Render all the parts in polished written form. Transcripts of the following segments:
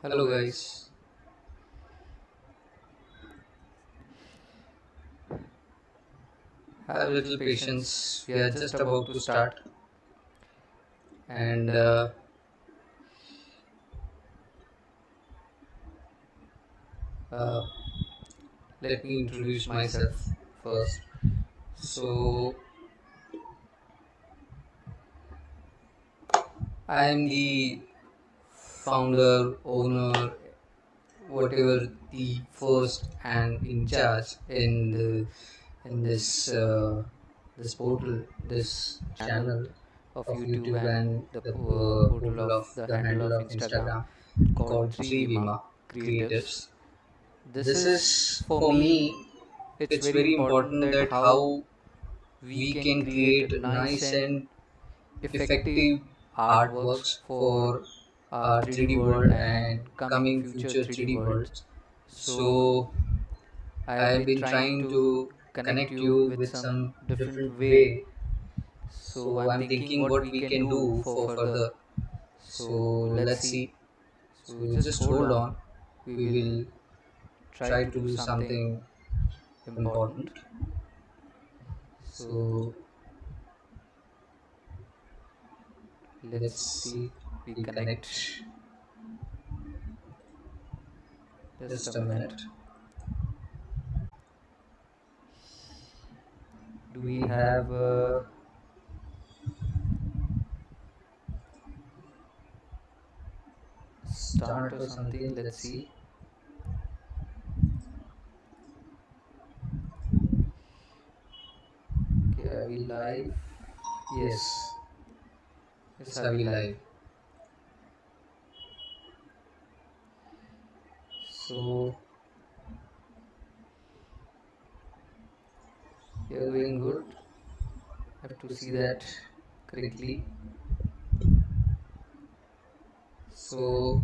Hello guys, have a little patience. We are just about to start, and uh, let me introduce myself first. So, I am the founder, owner, whatever the first and in charge in this portal, this channel of YouTube and the portal of the handle of Instagram called tri-vima creatives. This is for me, it's very important that how we can create nice and effective artworks for our 3D world and coming future 3D worlds. So I have been trying to connect you with some different way. So I'm thinking what we can do for further. So let's see. So just hold on. We will try to do something important. So let's see. We connect. Just a minute. Do we have start or something? Let's see. Okay, are we live? Yes. Yes, are we live? So we are doing good. Have to see that correctly. So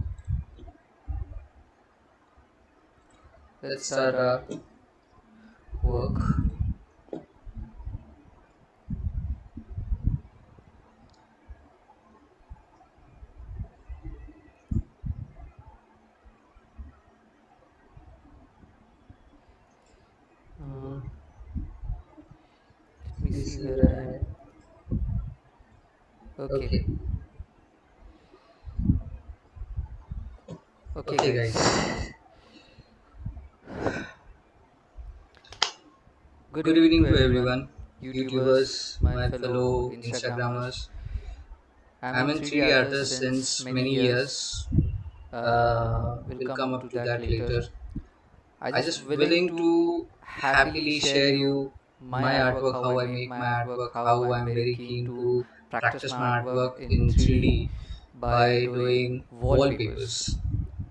let's start our work. Let me see where I am. Okay. Okay, guys. Good evening to everyone, YouTubers, my fellow Instagrammers. I'm an 3D artist since many years. We'll come up to that later. I just willing to happily share you my artwork, how I make my artwork, how I'm very keen to practice my artwork in 3D by doing wallpapers.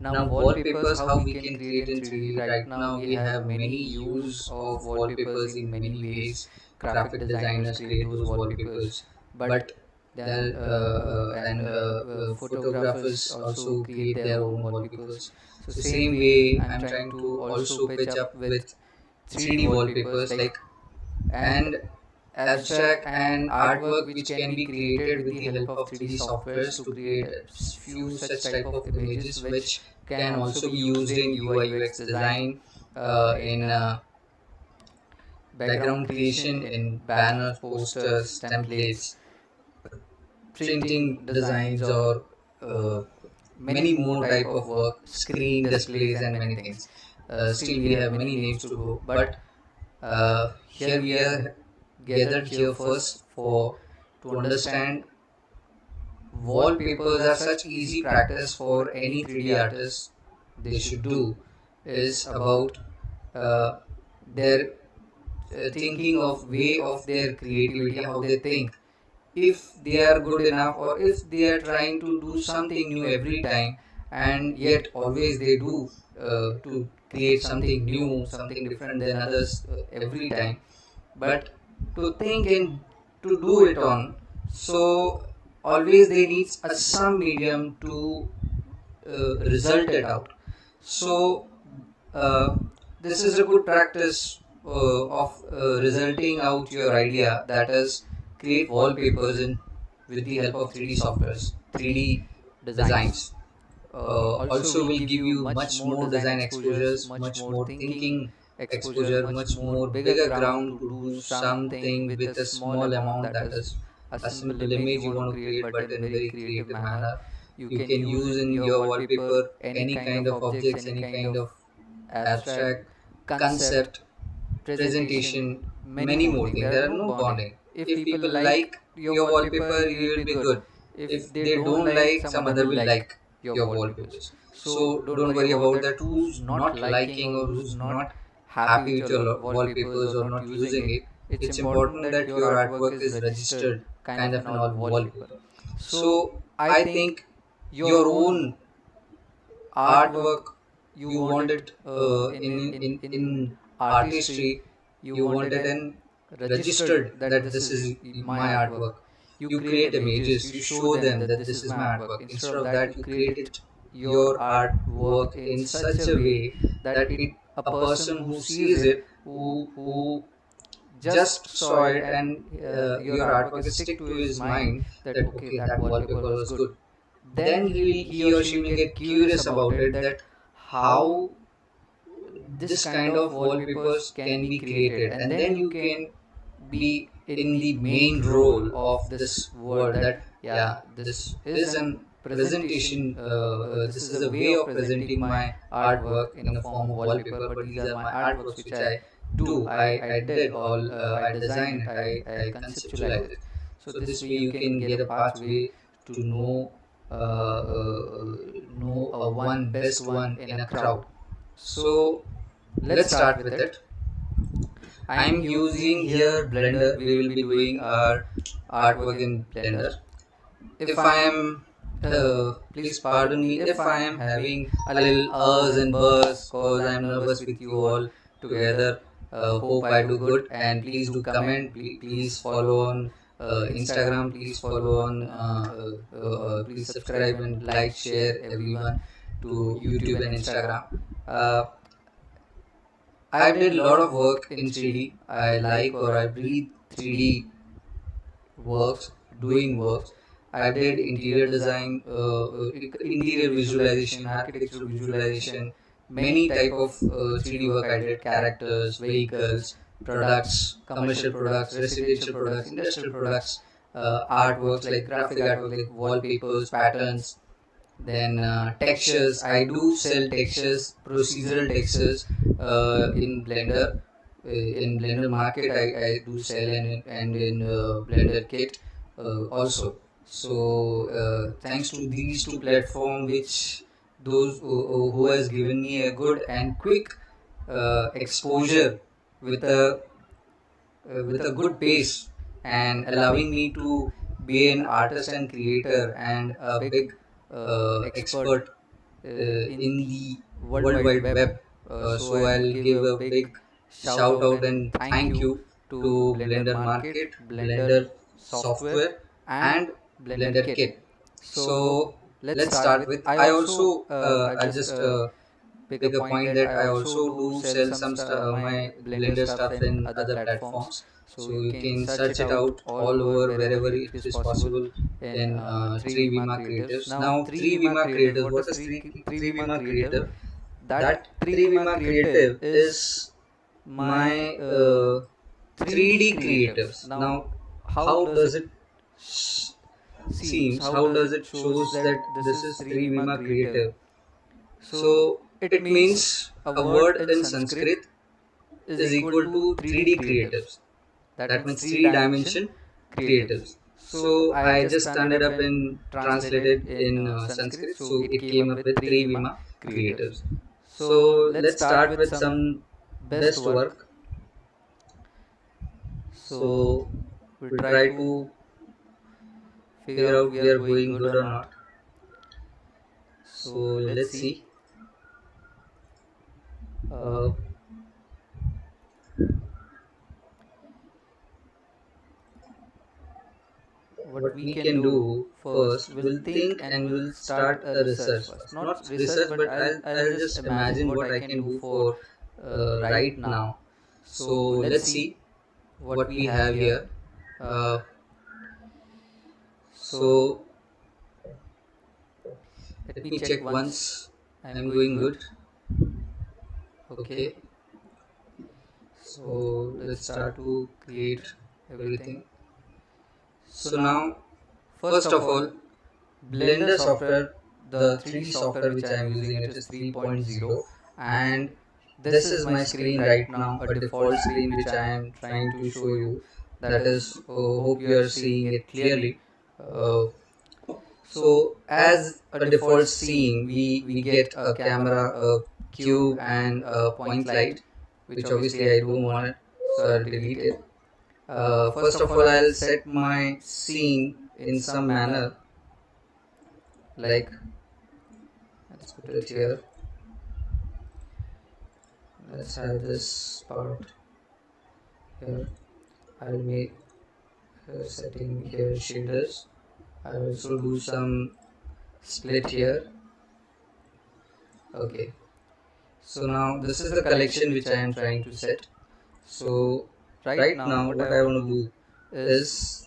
Now wallpapers, how we can create in 3D. Right now we have many use of wallpapers in many ways. Graphic designers create those wallpapers, but there photographers also create their own wallpapers. So same way I'm trying to also pitch up with 3D wallpapers like and abstract and artwork which can be created with the help of 3D softwares to create few such type of images which can also be used in UI UX design, in background creation, in banners, posters, templates, printing designs, or many more type of work, screen displays and many things. Still we have many names to go, but here we are gathered here first for to understand wallpapers are such easy practice for any 3D artist they should do is about their thinking of way of their creativity, how they think, if they are good enough or if they are trying to do something new every time and yet always they do to create something new, something different than others every time, but to think and to do it on, so always they need some medium to result it out. So this is a good practice of resulting out your idea, that is create wallpapers in with the help of 3D softwares, 3D designs. also will give you much more design exposures, much more thinking exposure, much more bigger ground to do something with a small amount. That is a simple image you want to create, but in very creative manner. You can use in your wallpaper any kind of objects, any kind of abstract concept, presentation, many more things. There are no bounding. If people like your wallpaper, you will be good. If they don't like, some other will like your wallpapers. So don't worry about that. Who's not liking or who's not happy with your wallpapers or not using it. It's important that your artwork is registered kind of an all wallpaper. So I think your own artwork, you want it in artistry, you want it in registered that this is my artwork. You create images, you show them that this is my artwork. Instead of that, you create it your artwork in such a way that it a person who sees it, who just saw it, and your artwork is stick to his mind that okay, that wallpaper was good. Then he or she will get curious about it, that how this kind of wallpapers can be created, and then you can be in the main role of this word, that yeah, this is an presentation, this is a way of presenting my artwork in a form of wallpaper, but these are my artworks which I do, I did all, I design it, I conceptualize it. So this way you can get a pathway to know a one best one in a crowd. So let's start with it. I'm using here Blender. We will be doing our artwork in Blender. If I am, please pardon me if I am having a little uhs and buzz, cause I am nervous with you all together. Hope I do good, and please do comment. Please follow on Instagram. Please follow on. Please subscribe and like, share everyone to YouTube and Instagram. Uh, I did a lot of work in 3D. I like or I breathe 3D works, doing works. I did interior design, interior visualization, architectural visualization, many type of 3D work I did, characters, vehicles, products, commercial products, residential products, industrial products, artworks like graphic artwork like wallpapers, patterns, then textures. I do sell textures, procedural textures in Blender. In Blender Market, I do sell, and in Blender Kit also. So thanks to these two platforms, which those who has given me a good and quick exposure with a good pace, and allowing me to be an artist and creator and a big expert in the World Wide Web. So I'll give a big shout out and thank you to Blender Market, Blender Software, and Blender Kit. So let's start with. I also I'll just pick a point that I also do sell some my Blender stuff in other platforms. So you can search it out all over wherever it is possible in tri-vima creatives. Now tri-vima creatives, what is tri-vima creative? That tri-vima creative is my 3D creatives. Now how does it seems, how does it shows that this is tri-vima creative? So it means a word in Sanskrit is equal to 3D creatives. That means 3 dimension creatives. So I just turned it up and translated in Sanskrit. So it came up with tri-vima creatives. So let's start with some best work. So we'll try to figure out we are going good or not. So let's see. What we can do first, we'll think and we'll start a research first. Not research, but I'll just imagine what I can do for right now. So let's see what we have here. So Let me check once I'm going good. Okay, so let's start to create everything. So now, first of all, Blender software, the 3D software which I am using, it is 3.0, and this is my screen right now, a default screen which I am trying to show you. That is, hope you are seeing it clearly. Uh, so as a default scene, we get a camera, a cube, and a point light, which obviously I don't want it, so I'll delete it. First of all, I'll set my scene in some manner, like, let's put it here. Let's have this part here. I'll make setting here shaders. I'll also do some split here. Okay, so now this is the collection which I am trying to set. So right now what I want to do is,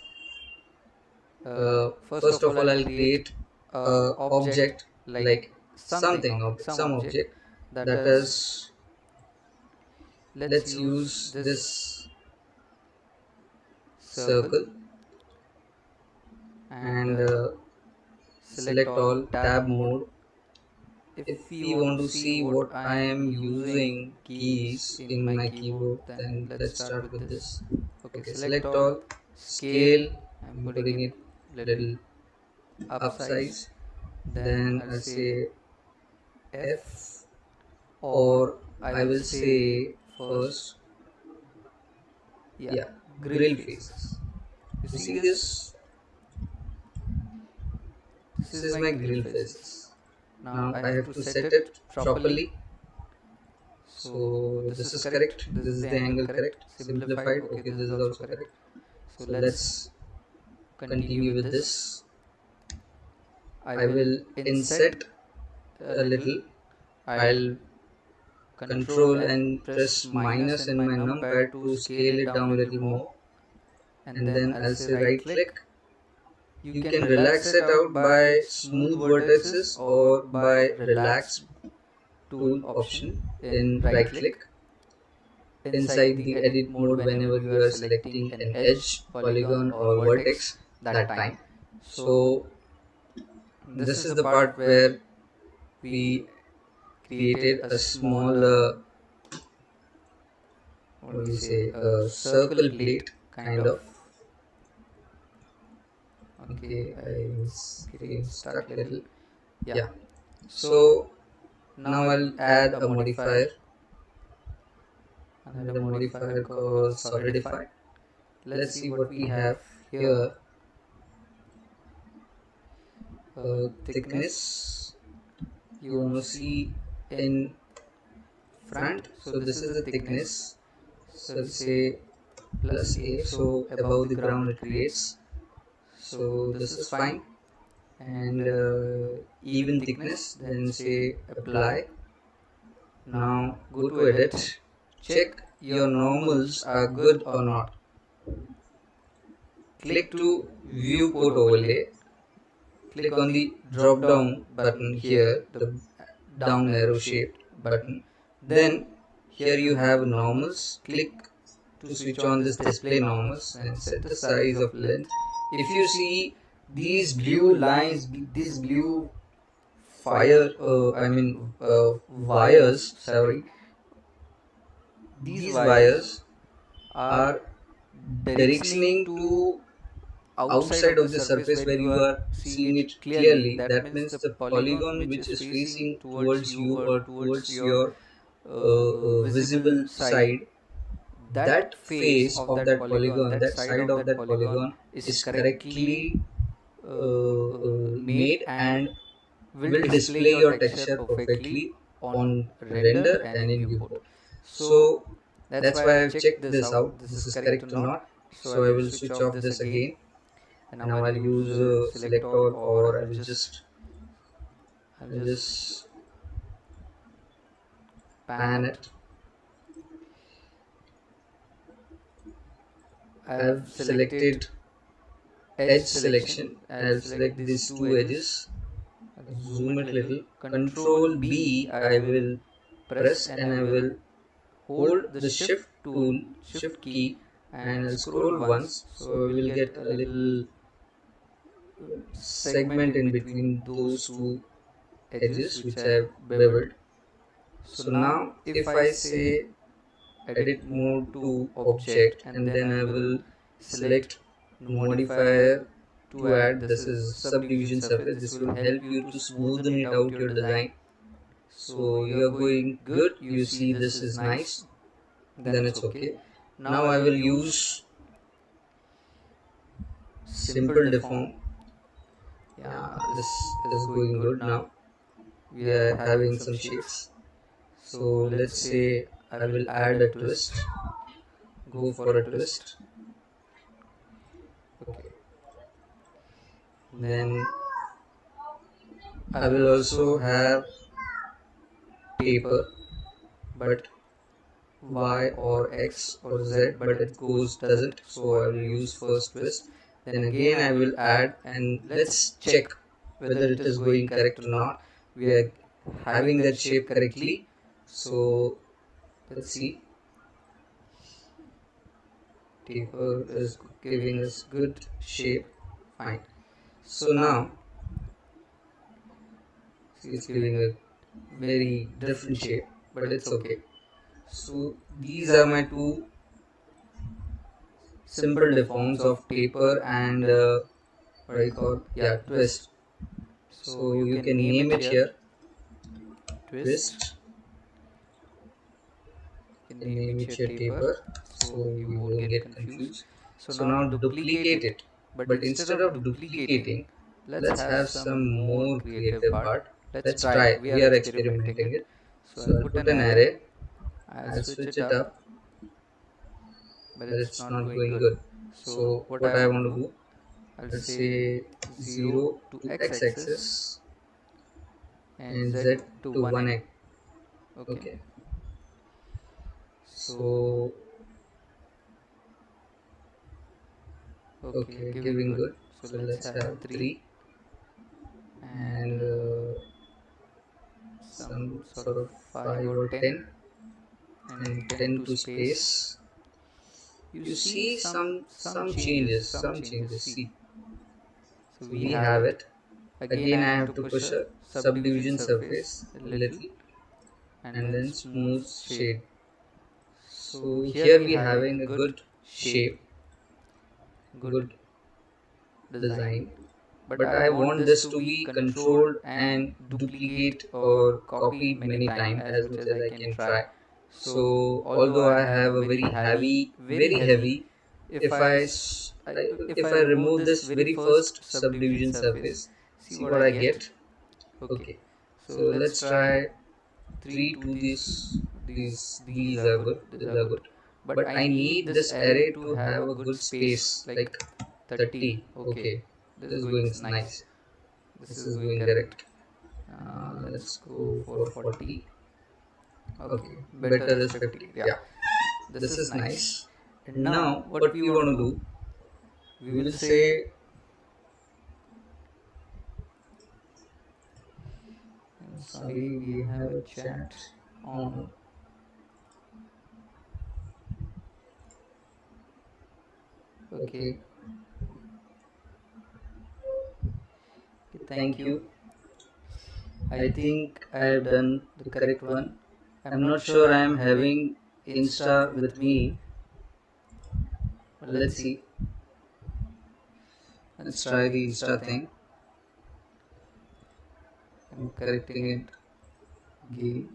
first of all, I'll create a object, like some object, that is, let's use this circle, and select all, tab mode. If we want to see what I am using keys in my keyboard, then let's start with this. Okay, select all, scale, I'm putting it little up size, then I'll say F, or I will say first, yeah, grill faces. You see this? This is my grill faces. Now I have to set it properly. So this is correct, this is the angle correct, simplified, okay, this is also correct. So let's continue with this. I will inset a little. I'll control and press minus in my numpad to scale it down a little more, and then I'll say right click. You can relax it out by smooth vertices or by relax tool option in right click. Inside the edit mode, whenever you are selecting an edge, polygon or vertex that time. So this is the part where we created a small what do we say, a circle plate kind of. Okay, I'm getting stuck a little. Yeah, so now I'll add a modifier, another modifier called solidify. Let's see what we have here. Thickness, you want to see in front, so this is the thickness. So say plus a, so above the ground it creates, so this is fine. And even thickness, then say apply. Now go to edit, check your normals are good or not. Click to viewport overlay, click on the drop down button here, the down arrow shaped button. Then here you have normals. Click to switch on this display normals and set the size of length. If you see these blue lines, these blue wires, sorry, these wires are directioning to outside of the surface where you are seeing it clearly. That means the polygon which is facing towards you or towards your visible side, that face of that polygon, that side of that polygon is correctly made and will display your texture perfectly on render and in viewport. So that's why I've checked this out, this is correct or not. So I will switch off this again, and now I'll use select all, or I'll just pan it. I've selected edge selection. I'll select these two edges. zoom it little. Control B I will press, and I will hold the shift tool, shift key, and I'll scroll once, so we will get a little segment in between those two edges which I've beveled. So now if I say edit mode to object, and then I will select the modifier to add, this is subdivision surface. This will help you to smoothen it out your design. So you are going good, you see this is nice, then it's okay. Now I will use simple deform. Yeah, this is going good. Now we are having some shapes. So let's say I will add a twist, go for a twist. Okay, then I will also have taper, but Y or X or Z, but it goes doesn't, so I will use first twist. Then again I will add, and let's check whether it is going correct or not. We are having that shape correctly, so let's see. Taper is giving us good shape, fine. So now it's giving a very different shape, but it's okay. So these are my two simple deforms of taper and what do you call, yeah, twist. So you can name it here, twist. You can name it here taper, so you won't get confused. So now duplicate it, but instead of duplicating, let's have some more creative part. Let's try, we are experimenting it. So I'll put an array, I'll switch it up, but it's not going good. So what I want to do, I'll say 0 to x-axis and z to 1x. Okay, so okay, giving good. So let's have 3 and some sort of 5 or 10 and 10 to space. You see some changes. See, so we have it. Again I have to push a subdivision surface a little and then smooth shade. So here we having a good shape, good design, but I want this to be controlled and duplicate or copied many times as much as I can try. So although I have a very heavy, if I remove this very first subdivision surface, see what I get. Okay, so let's try 3 to these are good, these are good, but I need this array to have a good space like 30. Okay, this is going nice, this is going correct. Let's go for 40. Okay, better is 50. Yeah, this is nice. And now what we want to do, we will say sorry, we have a chat on. Okay, thank you. I think I have done the correct one. I'm not sure I am having Insta with me, but let's see. Let's try the Insta thing. I'm correcting it again.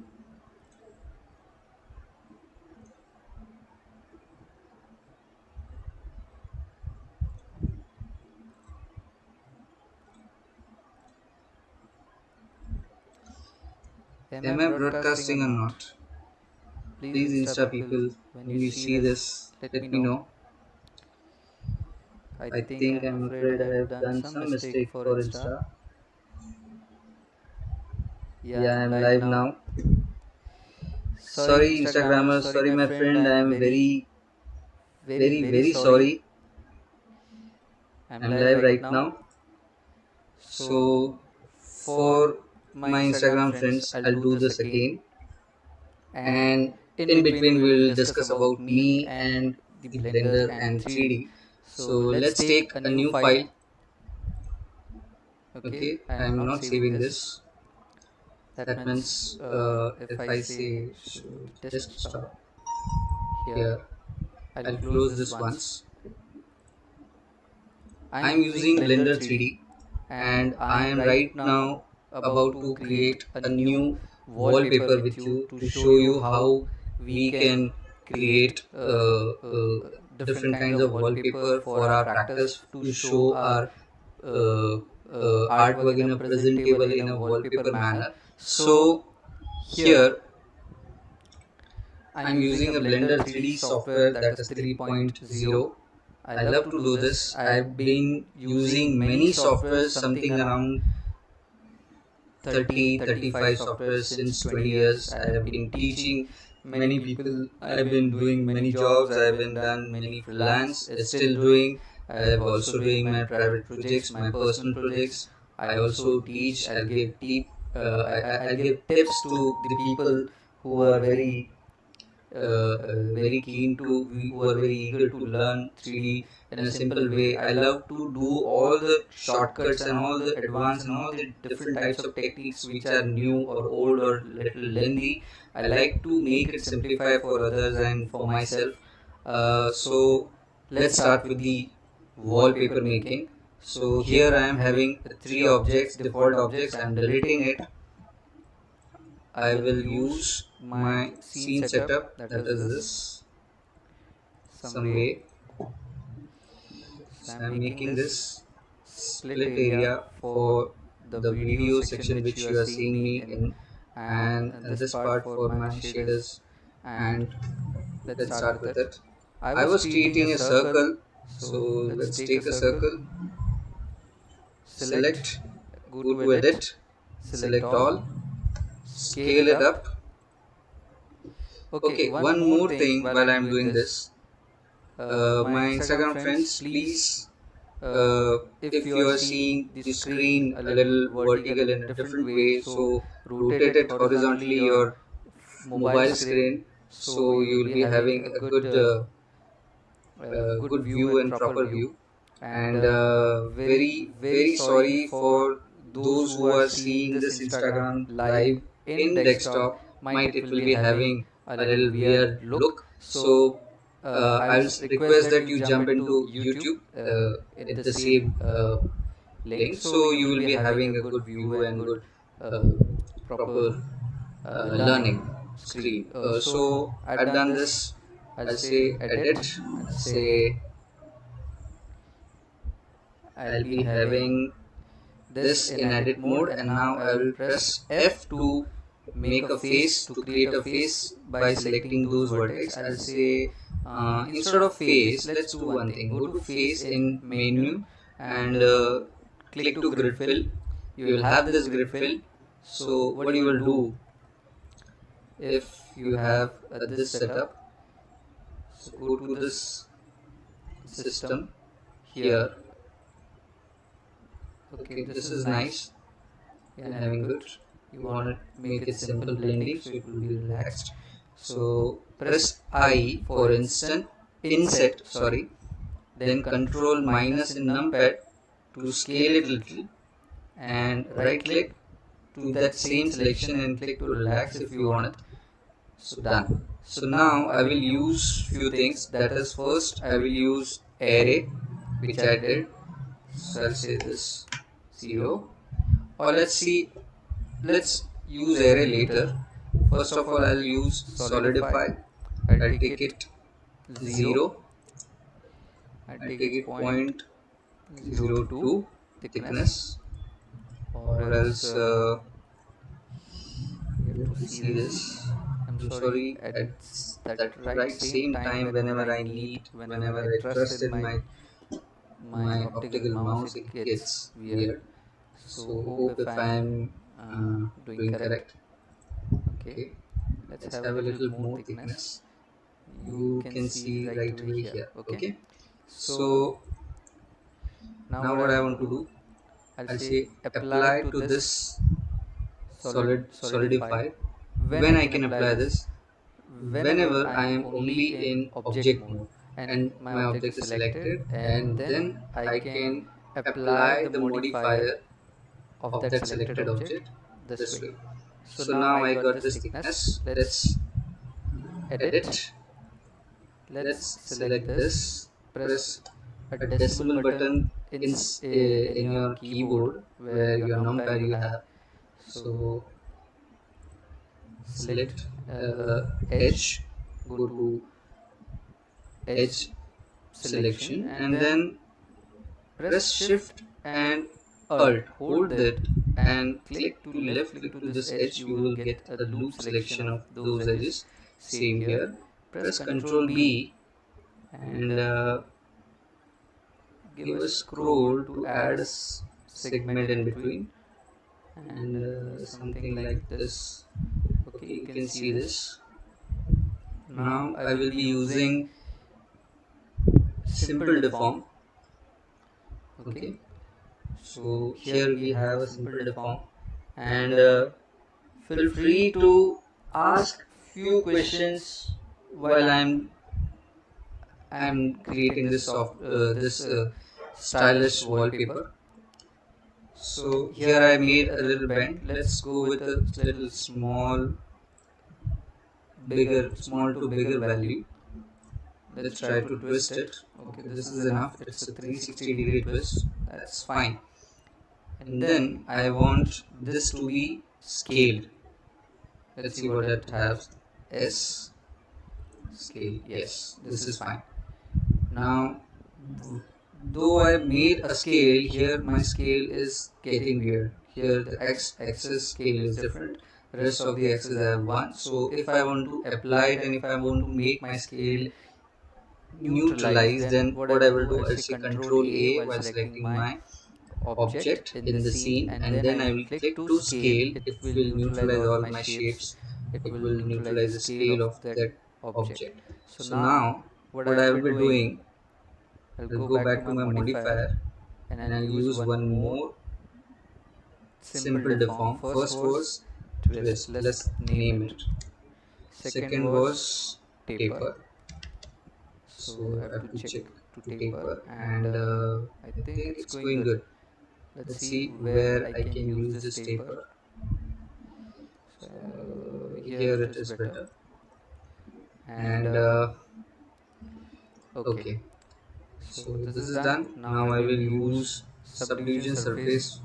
Am I broadcasting or not? Please Insta people, when you see this, let me know. I think I'm afraid I have done some mistake for Insta. Yeah, I'm live now. Sorry Instagrammers, sorry my friend, I am very sorry. I'm live right now. So for my Instagram friends, I'll do this again, and in between we'll discuss about me and the Blender and 3D. So let's take a new file. Okay, I'm not saving this. That means if I say desktop here, I'll close this once. I'm using Blender 3D, and I am right now about to create a new wallpaper with you to show you how we can create different kinds of wallpaper for our practice to show our artwork in a presentable, in a wallpaper manner. So here I'm using a Blender 3D software, that is 3.0. I love to do this. I've been using many softwares, something around 35 softwares since 20 years. I have been teaching many people. I've been doing many jobs. I've been done many freelance. Still doing. I've also doing my private projects, my personal projects. I also teach. I'll give I'll give tips to the people who are very keen to, who are very eager to learn 3D in a simple way. I love to do all the shortcuts and all the advanced and all the different types of techniques which are new or old or little lengthy. I like to make it simplify for others and for myself. So let's start with the wallpaper making. So here I am having three objects, default objects. I am deleting it. I will use my scene setup, that is this, some way. So I am making this split area for the video section which you are seeing me in, and this part for my shaders. And let's start with it. I was creating a circle, so let's take a circle, select, go to edit, select all, scale it up. Okay, one more thing while I'm doing this. My Instagram friends, please, if you are seeing the screen a little vertical in a different way, so rotate it horizontally your mobile screen, so you will be having a good view and proper view. And very sorry for those who are seeing this Instagram live in desktop. Might it will be having a little weird look. So I'll request that you jump into YouTube at the same link, so you will be having a good view and good uh, proper learning screen. So I've done this. I'll say edit. I'll say I'll be having this in edit mode, and now I will press F to make a face, to create a face by selecting those vertex. I'll say instead of face, let's do one thing. Go to face in menu and click to grid fill. You will have this grid fill. So what you will do, if you have this setup, so go to this system here. Okay, this is nice and having good. You want to make it simple blending so it will be relaxed. So press I for inset, sorry, then control minus in numpad to scale it little, and right click to that same selection and click to relax if you want it. So done. So now I will use few things. That is, first I will use array, which I did. So I'll say this 0, or let's use array later. First of all, I'll use solidify. I'll take it 0. I'll take it 0.02 thickness, or else you have to see this. I'm sorry, at that right same time, whenever I trust in my optical mouse, it gets weird. So hope if I am doing correct. Okay, let's have a little more thickness. You can see right away here. Okay, so now what I want to do, I'll say apply to this solidify. When I can apply this? Whenever I am only in object mode and my object is selected, and then I can apply the modifier of that selected object this way. So now I got this thickness. Let's edit. Let's select this. Press a decimal button in your keyboard where your numpad you have. So select edge, go to edge selection, and then press shift and alt, hold that and click to left click to this edge. You will get a loop selection of those edges. Same here, press Ctrl B and give a scroll to add a segment in between, and something like this. Okay, you can see this. Now I will be using simple deform. Okay, so here we have a simple deform, and feel free to ask few questions while I'm creating this stylish wallpaper. So here I made a little bend. Let's go with a little small to bigger value. Let's try to twist it. Okay, this is enough. It's a 360-degree twist. That's fine. And then I want this to be scaled. Let's see what that has. S scale. Yes, this is fine. Now, though I made a scale, here my scale is getting weird. Here the x-axis scale is different. The rest of the axis I have 1. So if I want to apply it and if I want to make my scale neutralize, then what I will do, I'll say Control A while selecting my object in the scene, and then I will click to scale. It will neutralize all my shapes. It will neutralize the scale of that object. So now what I will be doing, I'll go back to my modifier and I'll use one more simple deform. First was twist, let's name it. Second was taper. So I have to check to taper, and I think it's going good. Let's see where I can use this taper. So here it is better. And okay, so this is done. Now I will use subdivision surface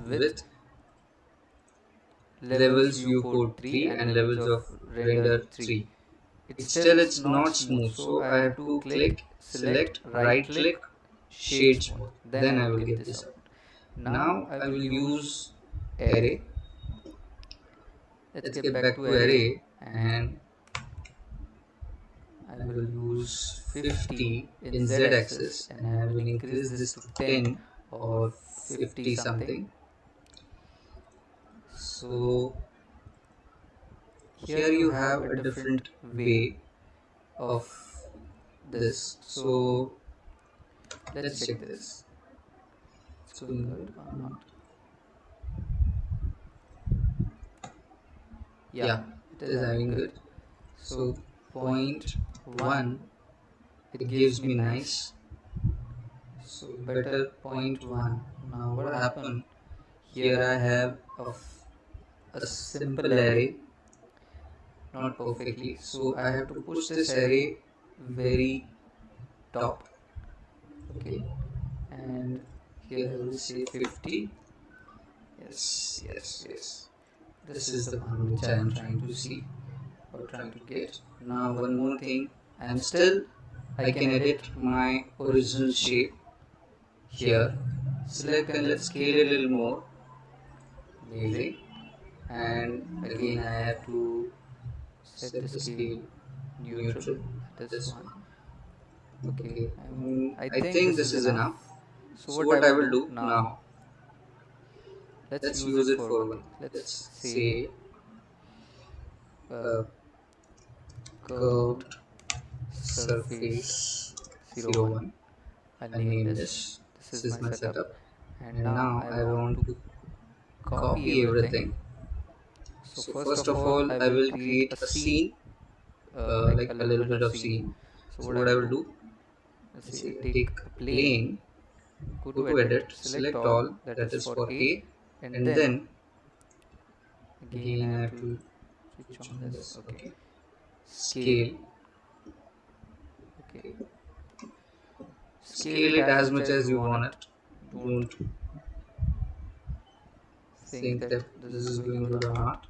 with levels viewport 3 and levels of render 3. It's not smooth, so I have to select, right click, shade smooth. Then I will get this out. Now I will use array. Let's get back to array, and I will use 50 in z axis, and I will increase this to 10 or 50 something. So here you have a different way of this. So let's check this. It's going good or not? Yeah, it is having good. So 0.1, it gives me nice. So better 0.1. Now what happened? Here I have a simple array, not perfectly, so I have to push this array very top. Okay, and here I will say 50. Yes, this is the one which I am trying to see or trying to get. Now one more thing, I can edit my original shape here. Select and let's scale it a little more. Amazing. And again I have to set the scale neutral. This one. Okay, I think this is enough. So what I will do now, let's use it for one. Let's say curved surface 01. I'll name this. This is my setup. and now I want to copy everything. So first of all, I will create a scene, like a little bit of scene. So what I will do, let's say I take a plane, go to edit, select all, that is for A, and then again I have to switch on this. Okay, scale. Okay, scale it as much as you want it. Don't think that this is going good or not.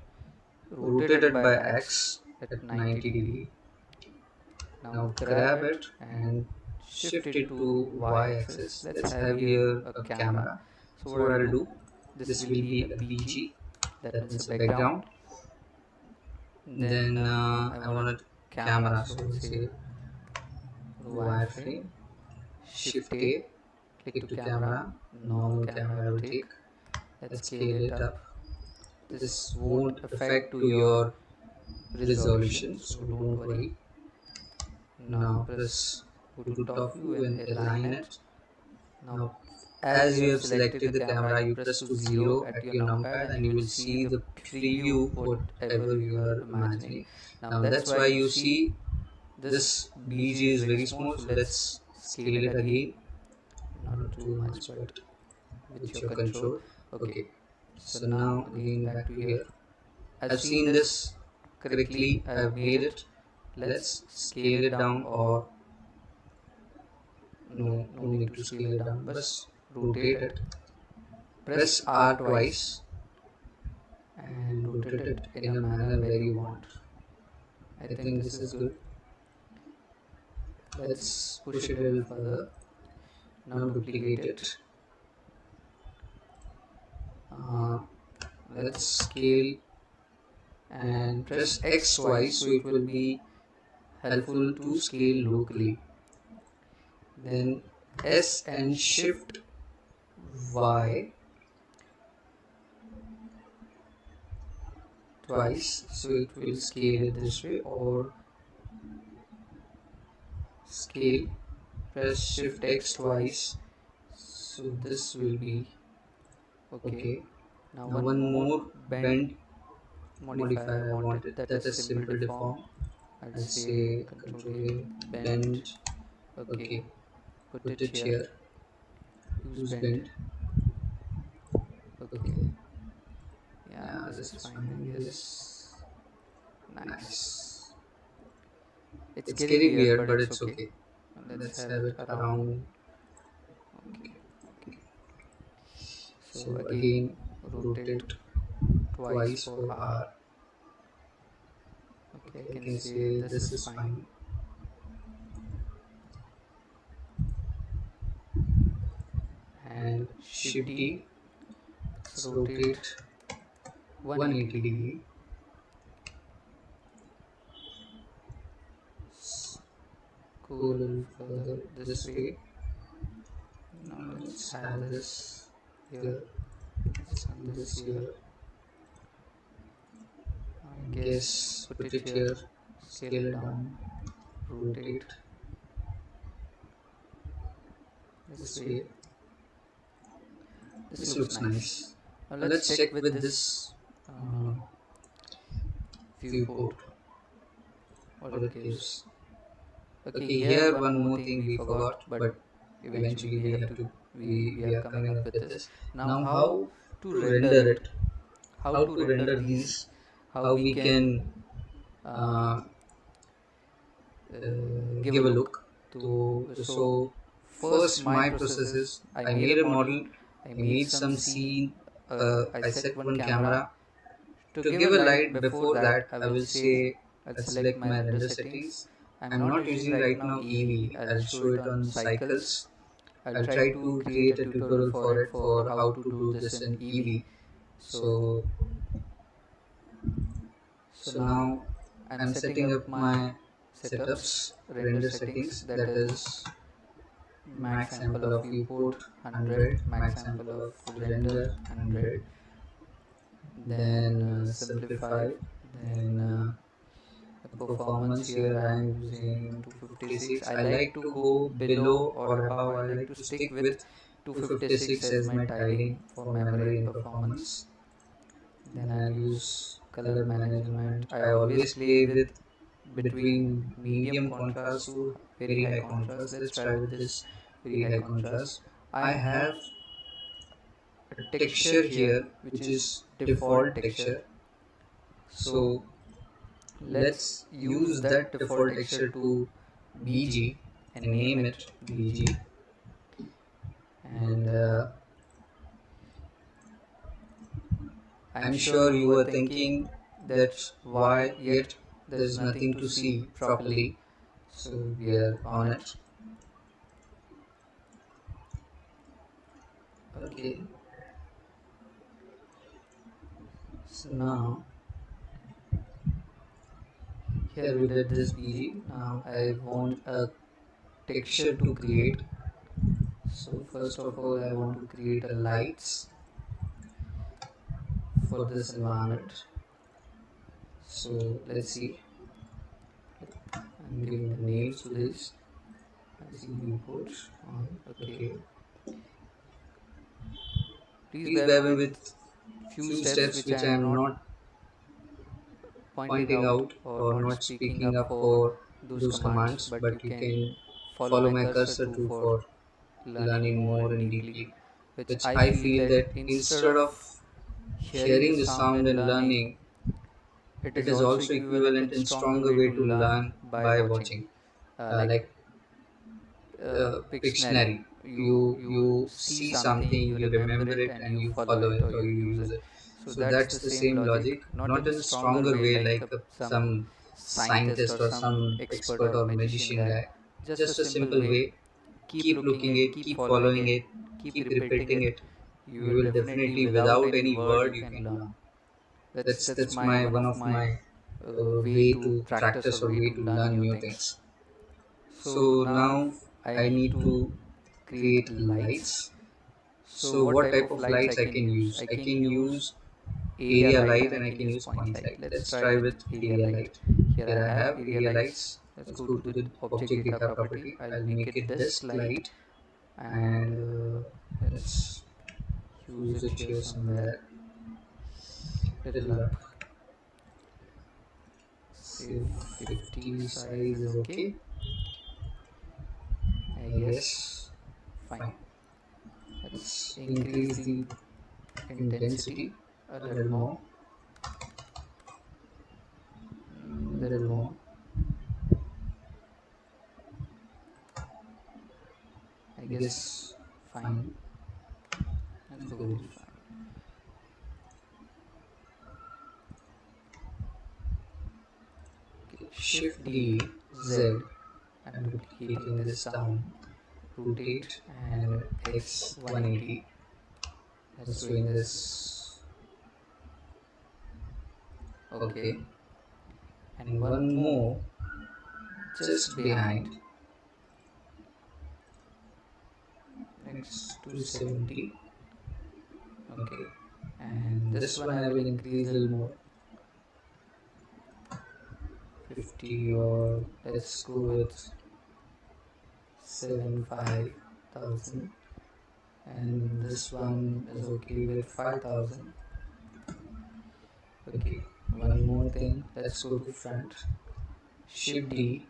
Rotate it by X at 90 degree. Now grab it and shift it to Y axis. Let's have here a camera. So what I'll do, this will be a BG, that means a background. Then I want a camera, so we'll say wireframe, shift A, click to camera, normal camera I will take. Let's scale it up. This won't affect to your resolution, so don't worry. Now press go to top view and align it. Now as you have selected the camera, you press to 0 at your numpad and you will see the preview whatever you are imagining. Now that's why you see this BG is very small, so let's scale it again. Not too much, but with your control. Okay, so now again back to here. I've seen this correctly, I've made it. Let's scale it down, or no need to scale it down, just rotate it. Press R twice and rotate it in a manner where you want. I think this is good. Let's push it a little further. Now duplicate it. Let's scale and press X twice, so it will be helpful to scale locally. Then S and shift Y twice, so it will scale it this way, or scale, press shift X twice, so this will be okay. Now one more bend modifier I wanted, that is simple deform. I'll say control bend. Okay, put it here, use bend. Okay, yeah, this is fine, I guess. Nice. It's getting weird, but it's okay. Let's have it around. Okay. So again, rotate twice for R. Okay, I can say this is fine. And shift D, rotate 180 degree. Go a little further this way. Now let's have this here, and this here. I guess put it here, scale it down, rotate this way. This looks nice. Now let's check with this viewport what it gives. Okay, here one more thing we forgot, but eventually we are coming up with this. Now how to render it, how to render these, how we can give a look to. So first my process is, I made a model, I made some scene, I set one camera. To give a light, before that I will say I'll select my render settings. I'm not using right now EV, I'll show it on cycles. I'll try to create a tutorial for it, for how to do this in EV. So now I'm setting up my setups, render settings, that is max sample of viewport 100, max sample of render 100, then simplify, then the performance here I am using 256. I like to go below or above, I like to stick with 256 as my tiling for memory and performance. Then I'll use color management. I always play with between medium contrast to very high contrast. Let's try with this very high contrast. I have a texture here which is default texture. So let's use that default texture to BG and name it BG. And I'm sure you were thinking that why yet there's nothing to see properly. So we are on it. Okay. So now here we did this BG. Now I want a texture to create. So first of all I want to create a lights for this environment. So let's see. I'm giving the names to this. I see viewport on. Okay. Please bear with few steps which I am not pointing out or not speaking up for those commands, but you can follow my cursor too for learning more and deeply. Which I feel that instead of hearing the sound and learning, it is also equivalent and stronger way to learn by watching. Like Pictionary, you see something, you remember it, and you follow it or you use it. So that's the same logic, not in a stronger way like some scientist or some expert or magician guy. Just a simple way. Keep looking it, keep following it, keep repeating it. You will definitely, without any word, you can learn. That's my one of my way to practice or way to learn new things. So now I need to create lights. So what type of lights I can use? I can use area light and I can use point light. Let's try with area light. Here I have area lights. Let's go to the object data property. I'll make it this light and let's use it here somewhere. Little up. Say 50 size is okay. I guess. Fine. Let's increase the intensity a little more. Little more. I guess fine. Let's go with fine. Okay. Shift D Z. I'm duplicating this down. Rotate and X 180. Let's swing this. Okay. And one more just behind. X 270. Okay. And this one I will increase a little more. 50 or let's go with 75,000, and this one is okay with 5,000. Okay, one more thing, let's go to front. Shift D,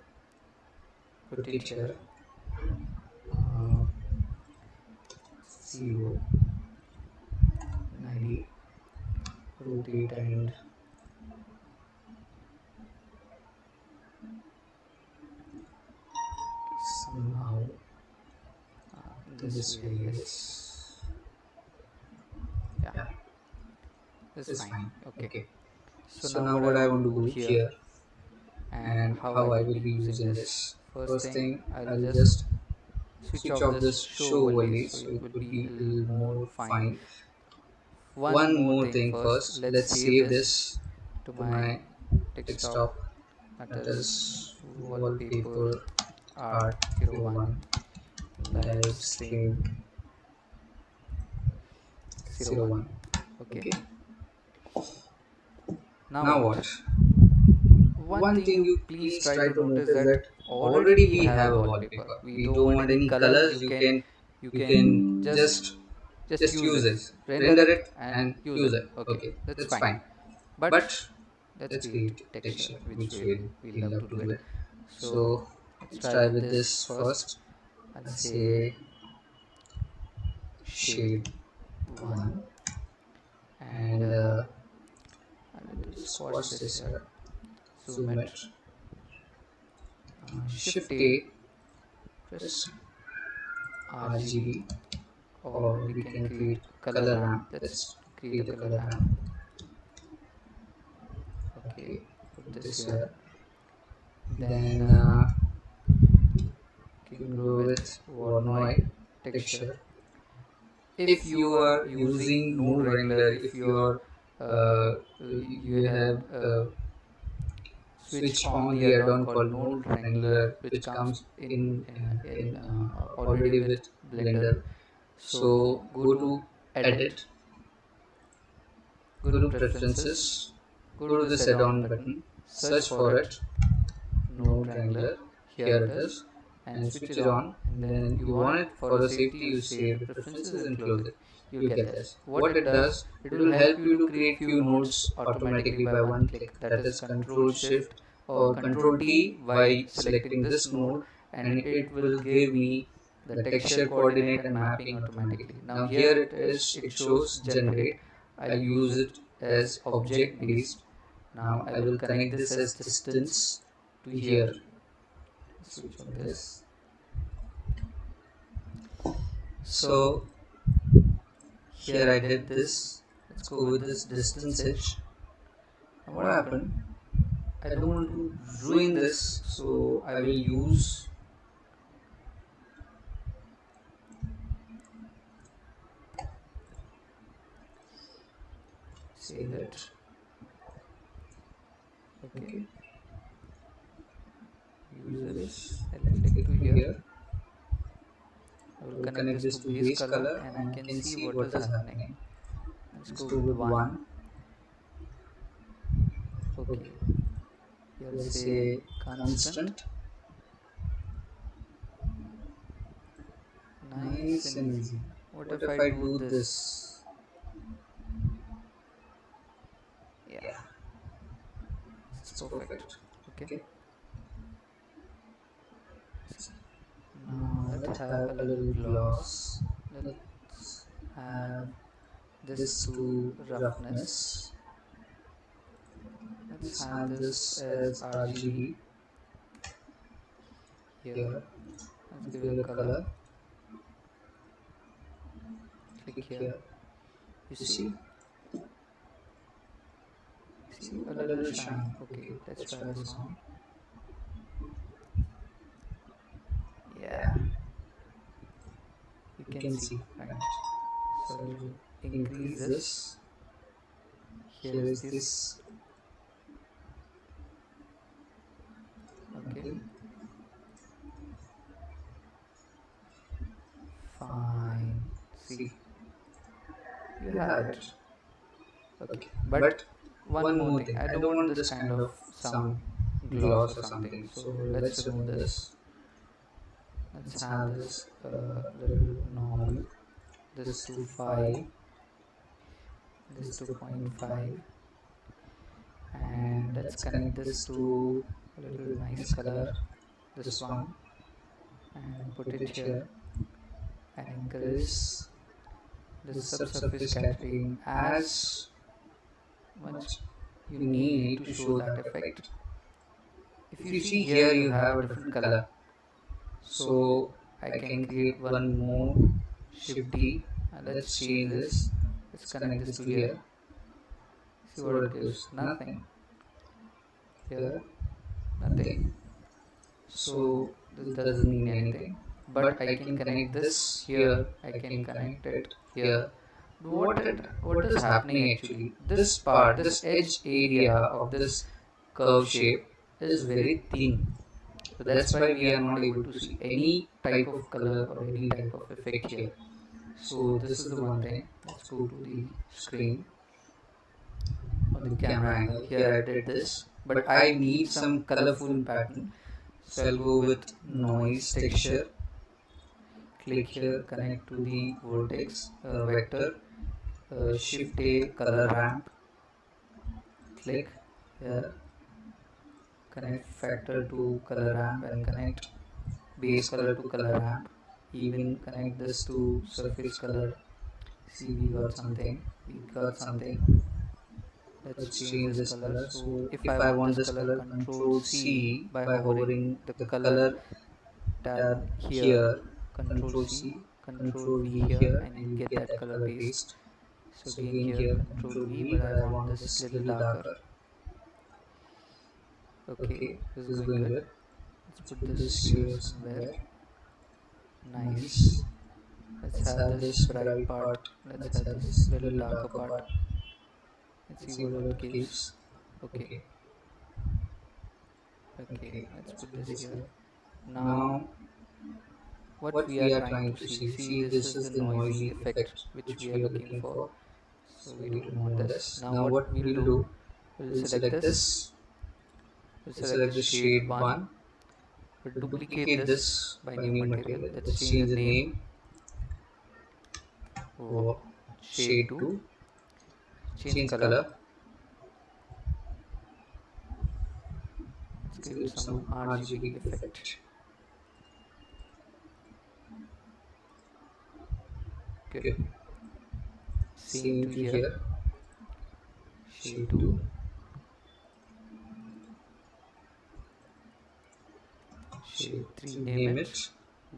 put it here. 0, 90, rotate and somehow this way, yes. Yeah, this is fine. Okay. So now what I want to do here and how I will be using this. First thing, I'll just switch off this show overlay so it would be a little more fine. One more thing first, let's save this to my desktop, that is wallpaper art 01 live stream 01. Okay. Now what? One thing you please try to notice that already we have a wallpaper. We don't want any colors. you can just use it, render it and use it. Okay, that's fine. But let's create texture, which we love to do it. So let's try with this first. I'll say shade 1, and a little squash this here. Zoom it. Shift A, press RGB, or we can create color ramp. Let's create a color ramp. Okay, put this here. Then you can go with Voronoi texture. If you are using node wrangler, if you have switch on the add-on called node wrangler, which comes already with Blender. So go to edit, go to preferences, go to this add-on button, search for it, node wrangler, here it is, and switch it on. And then you want it for the safety, you save the preferences and close it. You'll get this. What it does, it will help you to create few nodes automatically by one click. That is Control Shift or Control D by selecting this node, and it will give me the texture coordinate and mapping automatically. Now here it is, it shows generate. I'll use it as object based. Now I will connect this as distance to here. Switch on this. So here I did this. Let's go with this distance edge. And what happened? I don't want to ruin this, so I will use say that. Okay. Use this. I'll click to here. I will connect this to base color, and I can see what is happening. Let's go with 1. Okay. Here say constant. Nice and easy. What if I do this? Yeah. It's perfect. Okay. Now let's have a little gloss. Let's have this to roughness. Let's have this as RGB. Here, let's give it a color. Click here. You see? See a little shine. Okay, let's try this on. Yeah, you can see, right? So we'll increase this. Here is this. Okay. Fine. See, you have it. Okay, but one more thing. I don't want this kind of some gloss or something. So let's remove this. Let's have this little normal, this to 5, this to 0.5, and let's connect this to a little nice color, this one, and put it here, and increase this subsurface scattering as much you need to show that effect. If you see here, you have a different color. So I can create one more, Shift D, and let's change this. Let's connect this to here. See what it gives. Nothing. Here, nothing. So this doesn't mean anything. But I can connect this here. I can connect it here. What is happening actually? This part, this edge area of this curve shape is very thin. So that's why we are not able to see any type of color or any type of effect here. So this is the one thing. Let's go to the screen or the camera angle. Here I did this, but I need some colorful pattern. So I'll go with noise texture. click here, connect to the vertex vector, shift a color ramp, click here, connect factor to color ramp and connect base color to color ramp, even connect this to surface color. See, we got something. Let's change this color. So if I want this color, control C by hovering the color tab here, control C, control V here, and you get that color paste. So again here, control V, but I want this little darker. Okay, this is going good. Let's put this here somewhere. Nice. Let's have this bright part. Let's have this little darker part. Let's see what it gives. Okay. Okay, let's put this here. Now, what we are trying to see. See, this is the noisy effect which we are looking for. So we don't want this. Now what we'll do, we'll select this. We'll select the shade 1. We'll duplicate this by new material. Let's change the name. Shade 2. Change color. Let's give it some RGB effect. Good. Same to here. Shade 2. Shade 3, name it.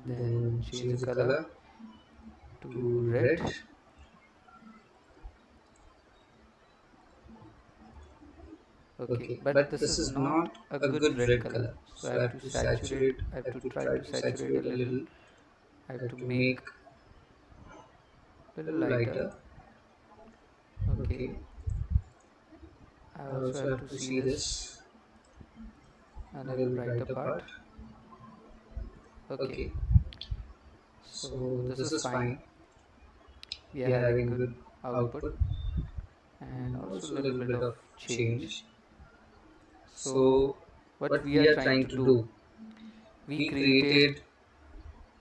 Then change the color to red. Okay, but this is not a good red color. So I have to saturate, I have to try to saturate a little. I have to make a little lighter. Okay. I also have to see this a little brighter part. Okay. So this is fine. We are having good output and also a little bit of change. So what we are trying to do, we created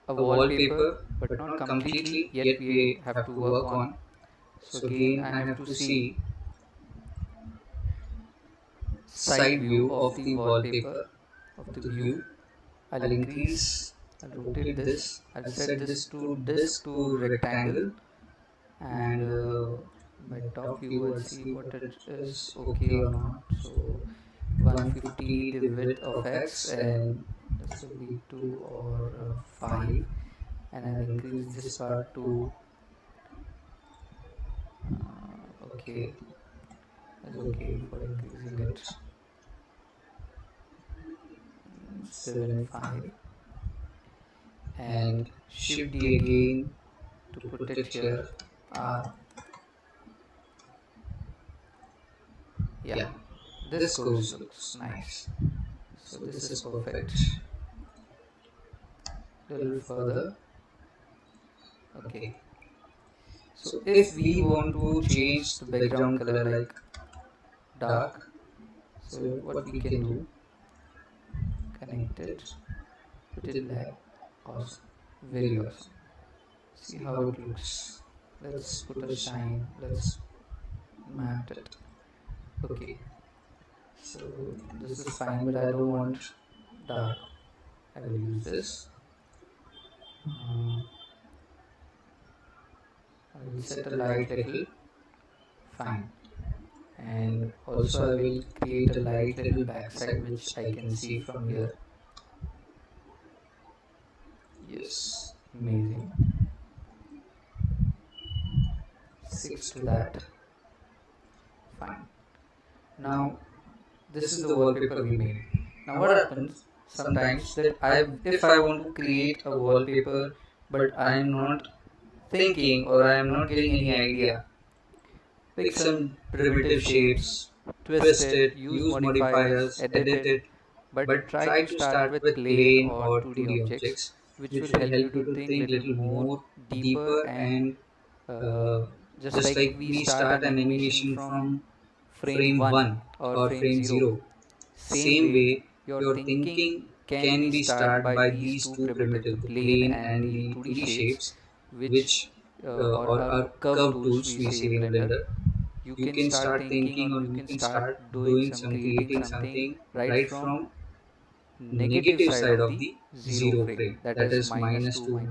a wallpaper, but not completely, yet we have to work on. So again I have to see side view of the wallpaper, of the view. I'll increase, I'll rotate this, I'll set this to rectangle, and by top view I'll see what it is okay or not. So 150 the width of X, and this will be 2 or 5, and I'll increase this part to okay, that's okay for increasing it, 7.5, and shift D again to put it here. Yeah, this looks nice. So this is perfect. Little further. Okay. So if we want to change the background color like dark, so what we can do, connect it, put it black. Awesome, very awesome. See how it looks. Let's put a shine, let's map it. Okay, so this is fine, but I don't want dark. I will use this. I will set a light little. Fine. And also I will create a light little backside which I can see from here. Yes, amazing. 6 to that. Fine. Now this is the wallpaper we made. Now what happens sometimes that if I want to create a wallpaper but I am not thinking or I am not getting any idea, pick some primitive shapes, twist it, use modifiers, edit it, but try to start with plane or 2D objects, which will help you to think a little more deeper, and just like we start an animation from frame 1 or frame 0, same way your thinking can be started by these two primitive, the plane and the 2D shapes, which or are curved tools we say in Blender. You can start thinking, or you can start doing some creating something right from negative side of the zero frame, that is -2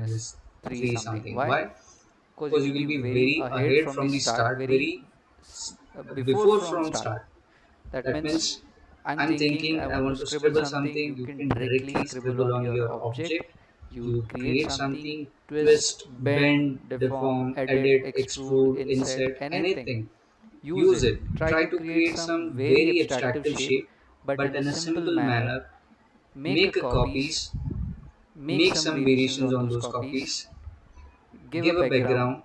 -3 something. Why? Because you will be very ahead from the start, very before from start. That means I'm thinking I want to scribble something, you can directly scribble on your object. You create something, twist, bend, deform, edit, extrude, insert, anything. Use it. Try to create some very abstractive shape, but in a simple manner. Make a copies, make some variations on those copies, give a background.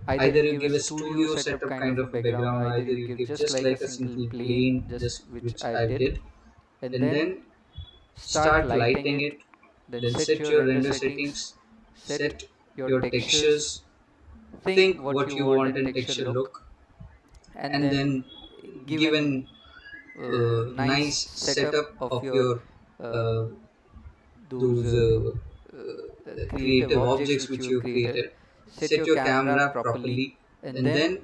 Either you give a studio setup kind of a background, or either you give just like a simple plane, just which I did, and then start lighting it. Then set your render settings, set your textures, think what you want in texture look, and then give an nice setup of your uh, those creative objects which you created. Set your camera properly, and then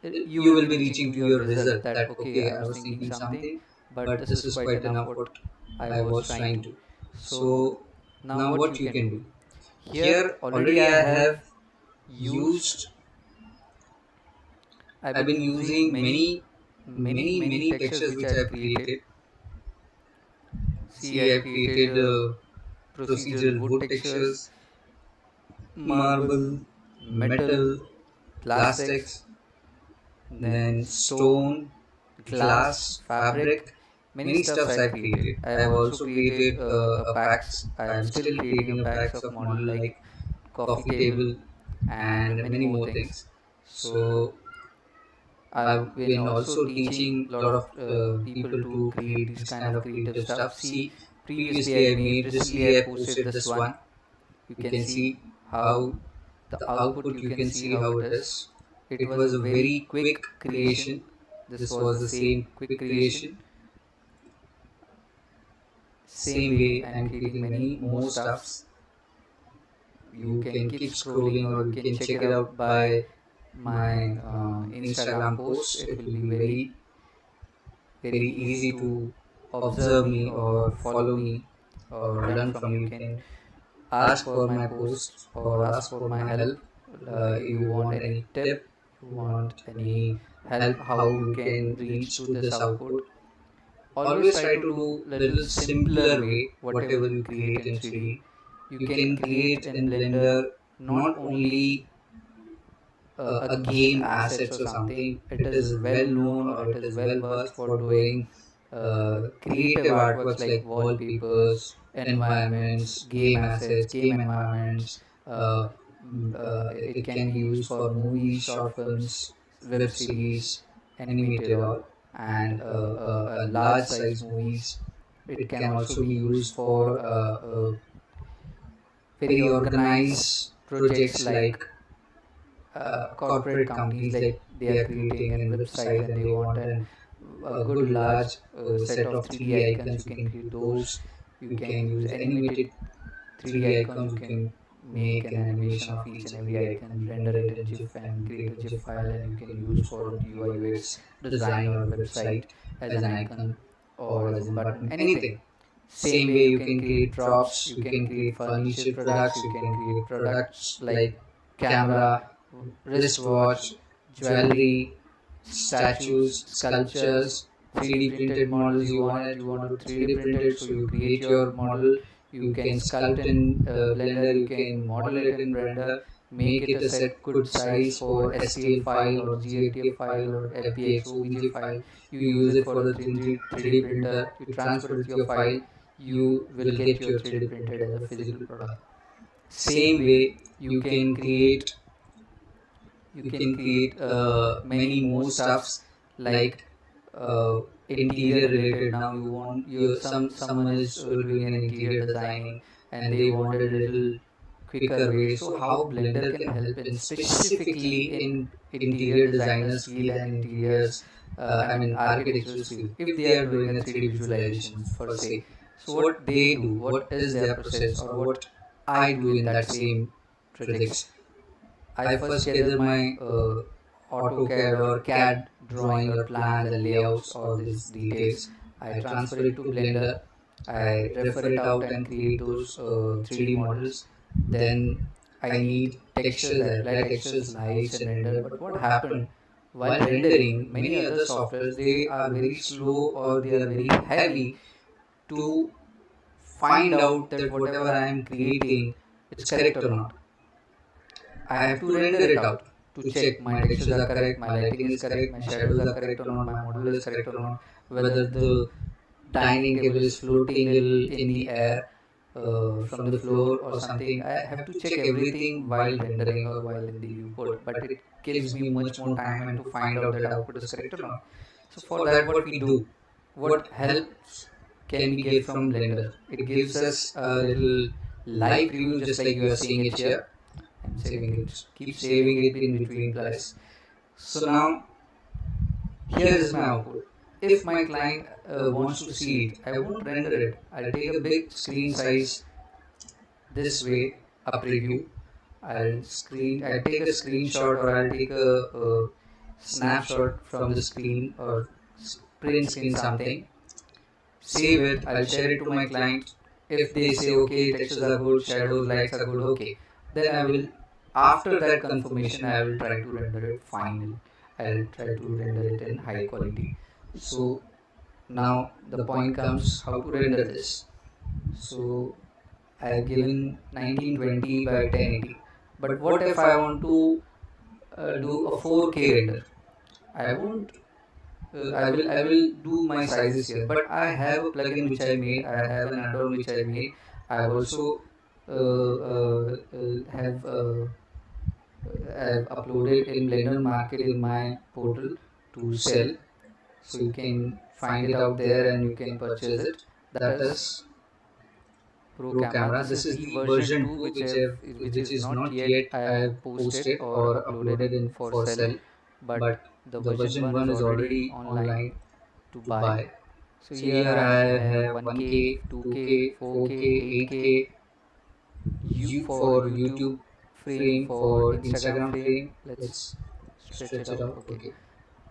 you will be reaching to your result that okay, I was thinking something, but this is quite enough what I was trying to. So now what you can do here, already I have used, I've been using many textures which I've created. See, I've created procedural wood textures, marble, metal, plastics, then stone, glass, fabric, many stuffs I've created. I have also created a packs. I am still creating a packs of model like coffee table and many more things. So I've been also teaching a lot of people to create this kind of creative stuff. See, previously I made, recently I posted this one. You can see how the output, you can see how it is. It was a very quick creation. This was the same quick creation. Same way I am creating many more stuffs. You can keep scrolling, or you can check it out by my Instagram post. It will be very easy to observe me or follow me or learn from me. You can ask for my posts or ask for my help. You want any tip, you want any help how you can reach to this output. Always try to do little simpler way whatever you create in 3D. You can create in Blender not only a game assets or something. It is well known, or it is well versed for doing creative artworks like wallpapers, environments, game assets, game environments. Uh, it can be used for movies, short films, web series, animated all, and large size movies. It can also be used for very organized projects like corporate companies, like they are creating a website and they want a good large set of 3D icons. You can create those. You can use animated 3D icons. You can make an animation of each and every icon, render it in GIF and create a GIF file, and you can use for UI UX design or website as an icon or as a button, anything. Same way you can create props, you can create furniture products, you can create products like camera, wristwatch, jewelry, statues, sculptures, 3D printed models. You want to 3D print it, so you create your model. You can sculpt in Blender, you can model it in Blender, make it a set good size for STL file or GFTF file or FBX OBJ file. You use it for the 3D printer, you transfer it to your file, you will get your 3D printed as a physical product. Same way you can create many more stuffs like interior related. Now you want someone is doing an interior designing and they wanted a little quicker way. So how Blender can help in specifically in interior designers field and interiors I mean architectural field, if they are doing a 3D visualization per se. So what they do, what is their process, or what I do in that same projects. I first gather my AutoCAD or CAD drawing or plans and layouts, all these details. I transfer it to Blender. I refer it out and create those 3D models. Then I need textures. I apply textures, lights, and render. But what happened while rendering? Many other softwares, they are very slow or they are very heavy to find out that whatever I am creating, it's correct or not. I have to render it out to check my textures are correct, my lighting is correct, my shadows are correct or not, my model is correct or not, whether the dining table is floating little in the air from the floor or something. I have to check everything while rendering or while in the viewport, but it gives me much more time and to find out that output is correct or not. So for that, what we do, what helps can we get from Blender? It gives us a little live preview, just like you are seeing it here. I'm saving it. Keep saving it in between place. So now here is my output. If my client wants to see it, I won't render it. I'll take a big screen size this way, a preview. I'll take a screenshot or I'll take a snapshot from the screen or print screen something. Save it. I'll share it to my client. If they say okay, textures are good, shadows, lights are good, okay, then I will, after that confirmation, I will try to render it final. I'll try to render it in high quality. So now the point comes how to render this. So I have given 1920 by 1080, but what if I want to do a 4K render? I won't. I will do my sizes here, but I have a plugin which I made. I have an add-on which I made. I have also have uploaded in Blender Market in my portal to sell, so you can find it out there and you can purchase it. That is Pro Camera. This is the version 2 which is not yet I have posted or uploaded in for sale, but the version 1 is already online to buy. So here I have 1K, 2K, 4K, 8K for YouTube frame, for Instagram frame. Let's stretch it out. Okay.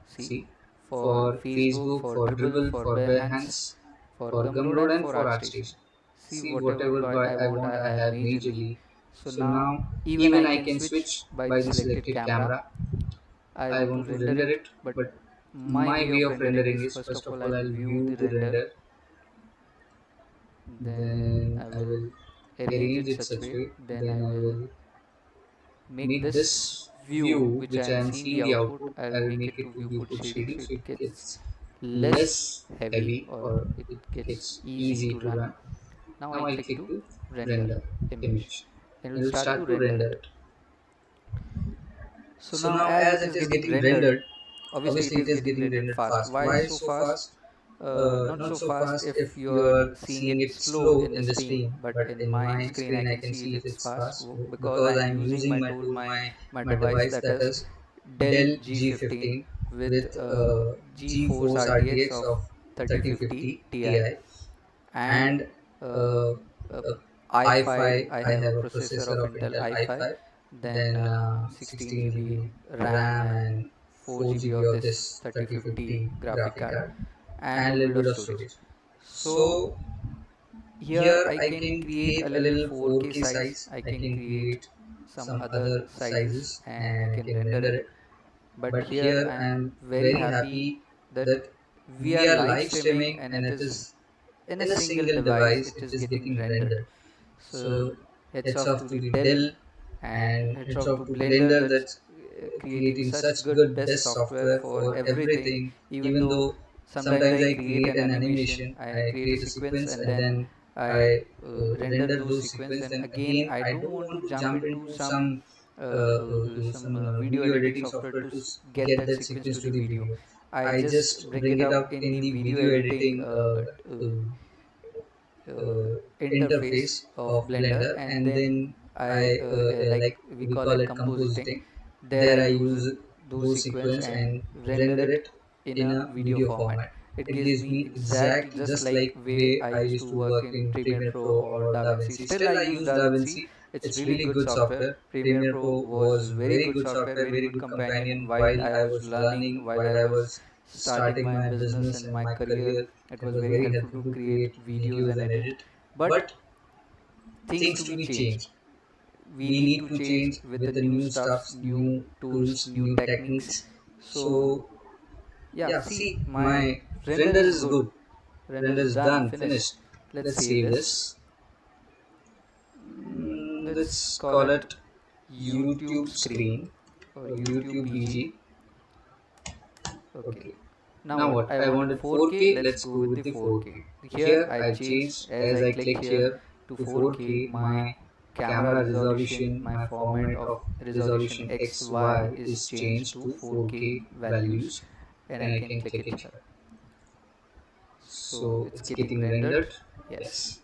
See, for Facebook, for Dribble, for Behance, for Gumroad, and for ArtStation. See, whatever I want, I have majorly. So now even I can switch by the selected camera. I want to render it, but my way of rendering is, first of all, I'll view the render, then I will arrange it such way, then I will make this view which I am seeing the output, I'll make it to viewport shading so it gets less heavy or it gets easy to run. Now I'll click to render image and it will start to render it. So now as it is getting rendered, obviously it is getting rendered fast. Why so fast? Not so fast if you are seeing it slow in the screen, but in my screen I can see it's fast because I am using my tool, my device, that is Dell G15 with GeForce RTX of 3050 Ti and uh, uh, i5. I have a processor of Intel i5, then 16 GB RAM and 4 GB of this 3050 graphic card and a little bit of storage. So here I can create a little 4K size, I can create some other sizes and I can render it. But here I am very happy that we are live streaming and it is in a single device it is getting rendered. So heads off to the Dell and heads off to Blender that's creating such good best software for everything. Even though sometimes I create an animation, I create a sequence and then I render those sequence, then again I don't want to jump into some video editing software to get that sequence to the video. I just bring it up in the video editing interface of Blender, and then I like we call it compositing. There I use those sequence and render it in a video format. It gives me exact just like way I used to work in Premiere Pro or DaVinci. Still I use DaVinci. It's really good software. Premiere Pro was very good software, very good companion while I was learning, while I was starting my business and my career. It was very helpful to create videos and edit. But things to be changed. We need to change with the new stuffs, new tools, new techniques. So yeah, see, my render is good. Render is done, finished. Let's save this. Let's call it YouTube screen or YouTube BG. Okay. Now what? I wanted 4K. Let's go with the 4K. Here I change as I click here to 4K. My camera resolution, my format of resolution XY is changed to 4K values, and I can click it here. So it's getting rendered. Yes.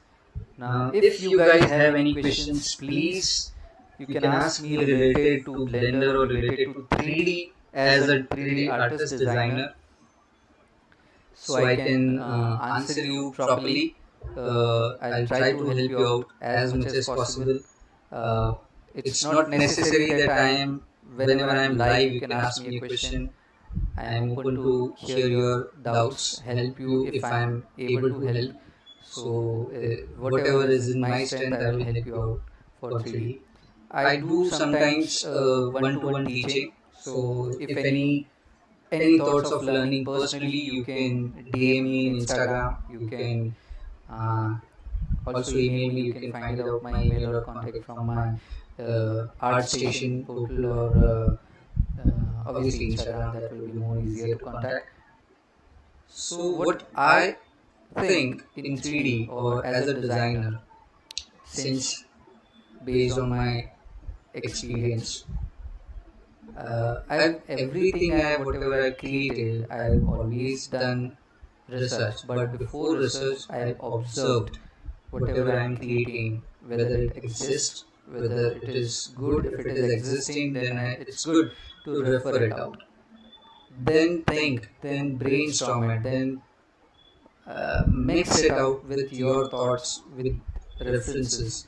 Now if you guys have any questions, please you can ask me related to Blender or related to 3D as a 3D artist designer, so I can answer you properly. I'll try to help you out as much as possible. Uh, it's not necessary that whenever I am live, you can ask me a question. I am open to hear your doubts, help you if I am able to help. So, whatever is in my strength, I will help you out for 3D. I do sometimes one-to-one teaching. So, if any thoughts of learning personally, you can DM me in Instagram. You can uh, also email me. You can find it out my email or contact from my art station portal, or obviously Instagram. That will be more easier to contact. So what I think in 3D or as a designer, since based on my experience, I've everything I whatever I created, I've always done research. But before research, I've observed whatever I'm creating, whether it exists, whether it is good. If it is existing, then it's good to refer it out. Then think, then brainstorm it, then mix it out with your thoughts, with references.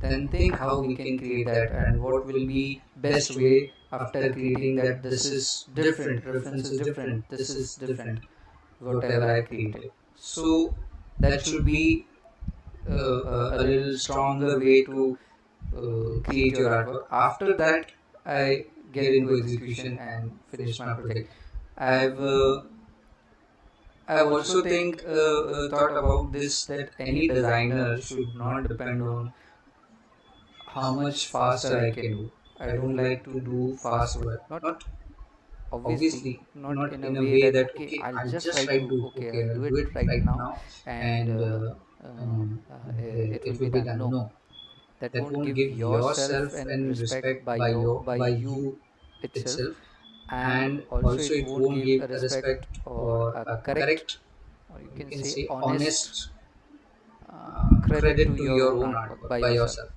Then think how we can create that and what will be best way after creating that. This is different, reference is different, this is different, whatever I created. So that should be a little stronger way to create your artwork. After that, I get into execution and finish my project. I've I've also thought about this, that any designer should not depend on how much faster I can do. I don't like to do fast work. Not obviously not in a way that okay, I'll just try to do, okay, I'll do it right now and it will be done. No, that won't give yourself and respect by you itself, and also it won't give a respect or a correct, or you can say honest credit to your own artwork by yourself.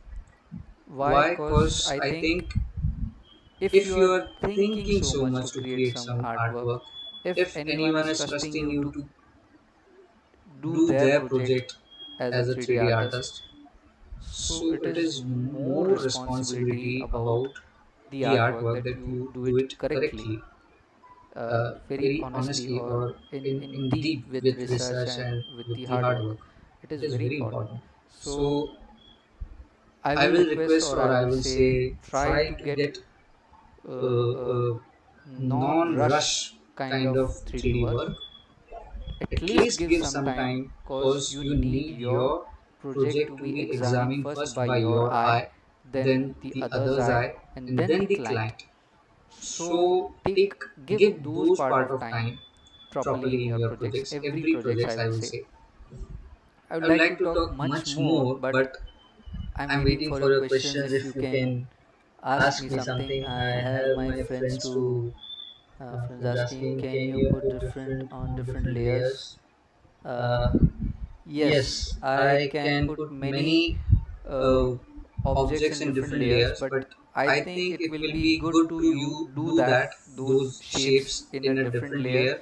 Why? Because I think if you are thinking so much to create some artwork, if anyone is trusting you to do their project as a 3D artist, so it is more responsibility about the artwork that you do it correctly, very honestly, or in deep with research and with the hard work. It is very important. So I will request, or I will say, try to get non-rush kind of 3D work. At least give some time, because you need your project to be examined first by your eye, then the other's eye, and then the client. So give those part of time properly in your projects. Every projects, I will say. I would like to talk much more, but I'm waiting for your questions. If you can ask me something. I have my friends to friends asking, can you put different on different layers? Uh, yes, I can put many uh, objects in different layers, but I think it will be good to you do that those shapes in a different layer,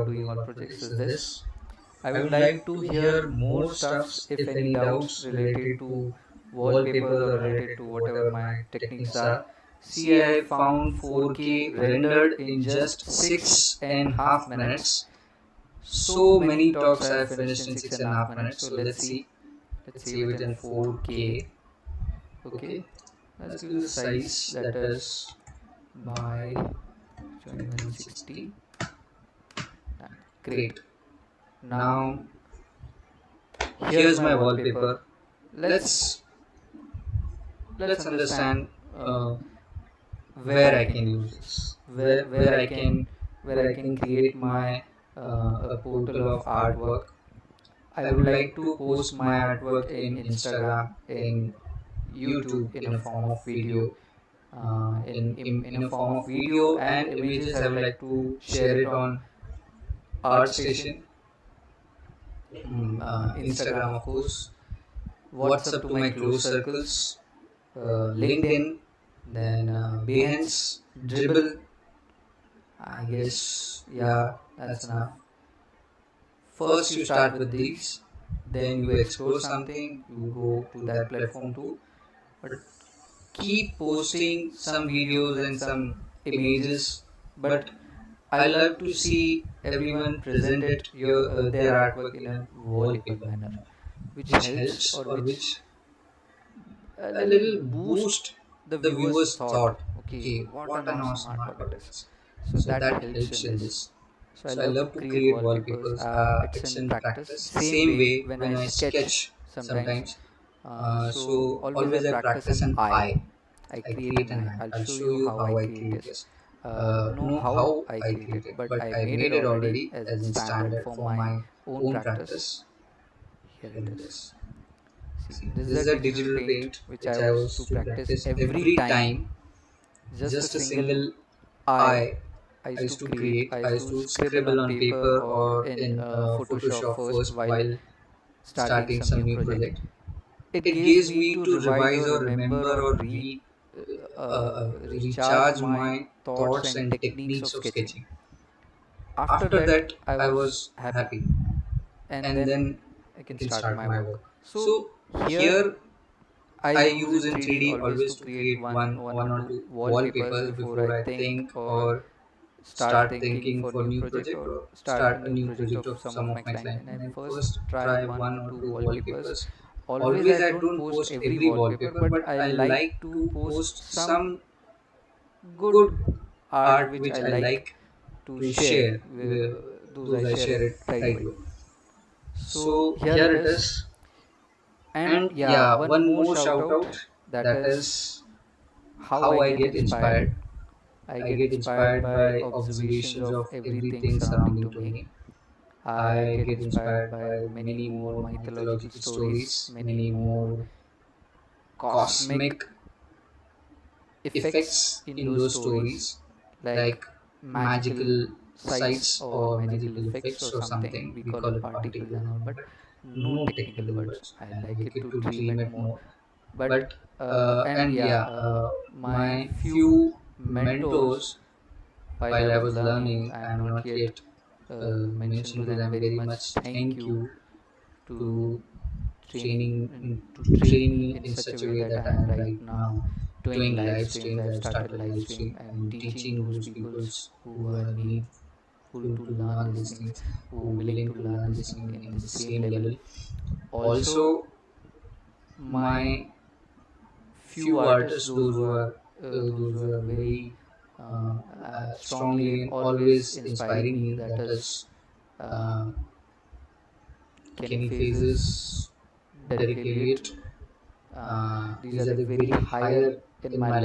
of doing all projects is this. I would like to hear more stuffs, if any doubts related to wallpapers or related to whatever my techniques are. See, I found 4K rendered in just 6.5 minutes. So many talks I have finished in 6.5 minutes. So let's see. Let's save it in 4K. Okay, let's give the size, that is by 2160. Great. Now here's my wallpaper. Let's understand where I can use this, where I can create my a portal of artwork. I would like to post my artwork in Instagram, in YouTube in a form of video. In a form of video and images, I would like to share it on ArtStation, Instagram, of course, WhatsApp to my close circles, LinkedIn, then Behance, Dribble. I guess, yeah, that's enough. First, you start with these, then you explore something, you go to that platform too. But keep posting some videos and some images. But I love to see everyone present their artwork in a wallpaper manner, which helps or which a little boost the viewer's thought. Okay, what an awesome artwork it is. So that helps in this. So I love to create wallpapers. It's in practice. Same way when I sketch sometimes. So always I practice an eye. I create an eye. I'll show you how I create this. Know how I create it, but I made it already as in standard for my own practice. Here it is. See, this is a digital paint which I was to practice every time. Just a single eye I used to create. I used to scribble on paper or in Photoshop first while starting some new project. It gives me to revise or remember or recharge my thoughts and techniques of sketching. After that, I was happy, and then I can start my work. So here I use in 3D always to create one or two wallpapers before I think or start thinking for new project or start a new project of some of my client. And I first try one or two wallpapers. Always I don't post every wallpaper, but I like to post some good art which I like to share. Those I share it right away. So here it is. And yeah, one more shout out, that is how I get inspired. I get inspired by observations of everything surrounding to me. I get inspired by many more mythological stories, many more cosmic effects in those stories, like magical sights or magical effects or something. We call it particles and all, but no technical words. I like it to dream it more. But and yeah, my few mentors while I was learning, I am not yet mentioned to them very much thank you to to train me in such a way that I am right now doing live streams. I've started live stream. I'm teaching those people who are needful to learn these things, who are willing to learn this thing in the same level. Also, my few artists, those who are very strongly and always inspiring me, that is uh, Kenny Phases, Derek Elliott. These are the very higher in my